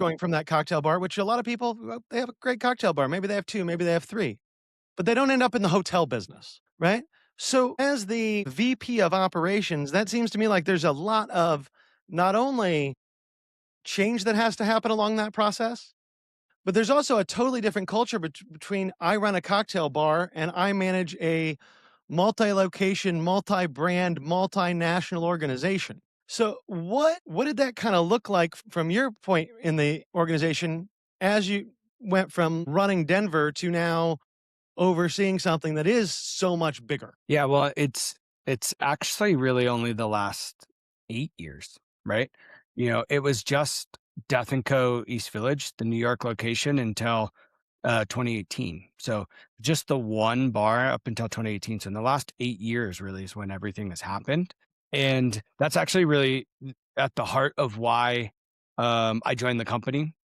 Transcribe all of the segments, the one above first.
going from that cocktail bar, which a lot of people, well, they have a great cocktail bar. Maybe they have two, maybe they have three, but they don't end up in the hotel business, right? So, as the VP of operations, that seems to me like there's a lot of not only change that has to happen along that process, but there's also a totally different culture between I run a cocktail bar and I manage a multi-location, multi-brand, multinational organization. So what did that kind of look like from your point in the organization as you went from running Denver to now overseeing something that is so much bigger? Yeah, well, it's actually really only the last 8 years, right? It was just Death& Co. East Village, the New York location, until 2018. So just the one bar up until 2018. So in the last 8 years, really, is when everything has happened. And that's actually really at the heart of why I joined the company.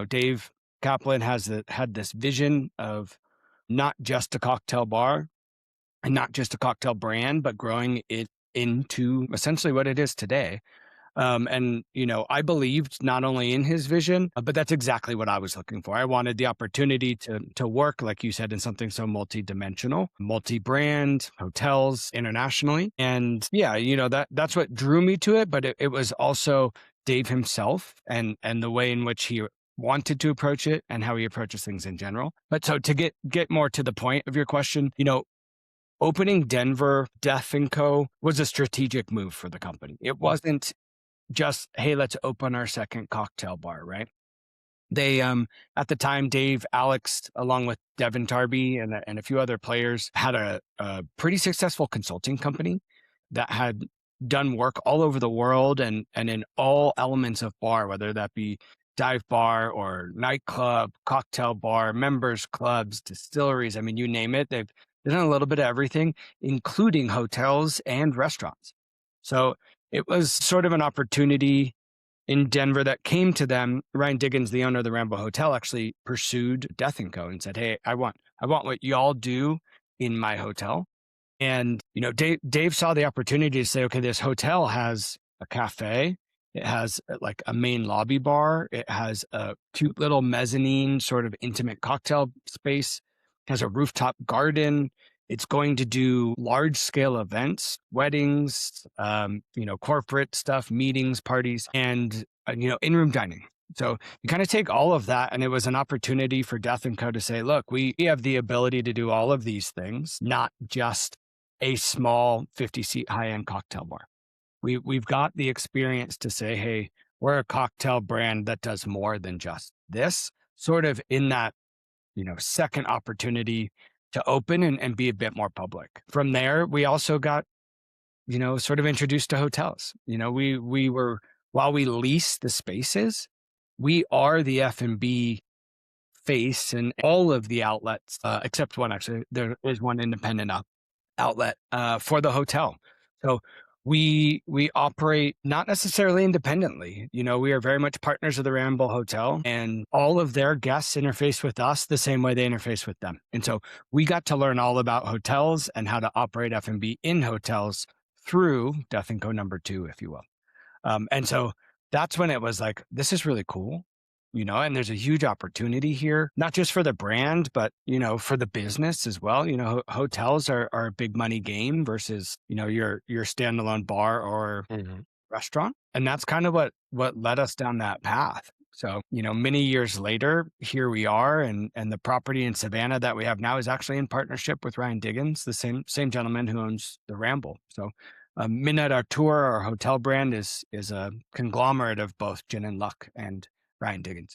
Dave Kaplan had this vision of not just a cocktail bar, and not just a cocktail brand, but growing it into essentially what it is today. I believed not only in his vision, but that's exactly what I was looking for. I wanted the opportunity to work, like you said, in something so multi-dimensional, multi-brand, hotels internationally. And yeah, that's what drew me to it. But it was also Dave himself and the way in which he wanted to approach it and how he approaches things in general. But so to get more to the point of your question, opening Denver Death& Co. was a strategic move for the company. It wasn't just, hey, let's open our second cocktail bar, right? They, at the time, Dave, Alex, along with Devin Tarby and a few other players, had a pretty successful consulting company that had done work all over the world and in all elements of bar, whether that be dive bar or nightclub, cocktail bar, members clubs, distilleries. I mean, you name it. They've done a little bit of everything, including hotels and restaurants. So it was sort of an opportunity in Denver that came to them. Ryan Diggins, the owner of the Rambo Hotel, actually pursued Death& Co. and said, "Hey, I want what y'all do in my hotel." And Dave saw the opportunity to say, "Okay, this hotel has a cafe, it has like a main lobby bar, it has a cute little mezzanine, sort of intimate cocktail space, has a rooftop garden." It's going to do large scale events, weddings, corporate stuff, meetings, parties, and in room dining. So you kind of take all of that, and it was an opportunity for Death& Co. to say, "Look, we have the ability to do all of these things, not just a small 50-seat high-end cocktail bar. We've got the experience to say, hey, we're a cocktail brand that does more than just this." Sort of in that second opportunity to open and be a bit more public. From there, we also got, sort of introduced to hotels. We were, while we lease the spaces, we are the F&B face in all of the outlets, except one, actually. There is one independent outlet for the hotel. So we operate not necessarily independently. We are very much partners of the Ramble Hotel, and all of their guests interface with us the same way they interface with them. And so we got to learn all about hotels and how to operate F&B in hotels through Death& Co. number 2, if you will. And so that's when it was like, this is really cool. And there's a huge opportunity here, not just for the brand, but, for the business as well. Hotels are a big money game versus, your standalone bar or restaurant. And that's kind of what led us down that path. So, many years later, here we are, and the property in Savannah that we have now is actually in partnership with Ryan Diggins, the same gentleman who owns the Ramble. So, Midnight Artour, our hotel brand, is a conglomerate of both Gin and Luck and Ryan Diggins.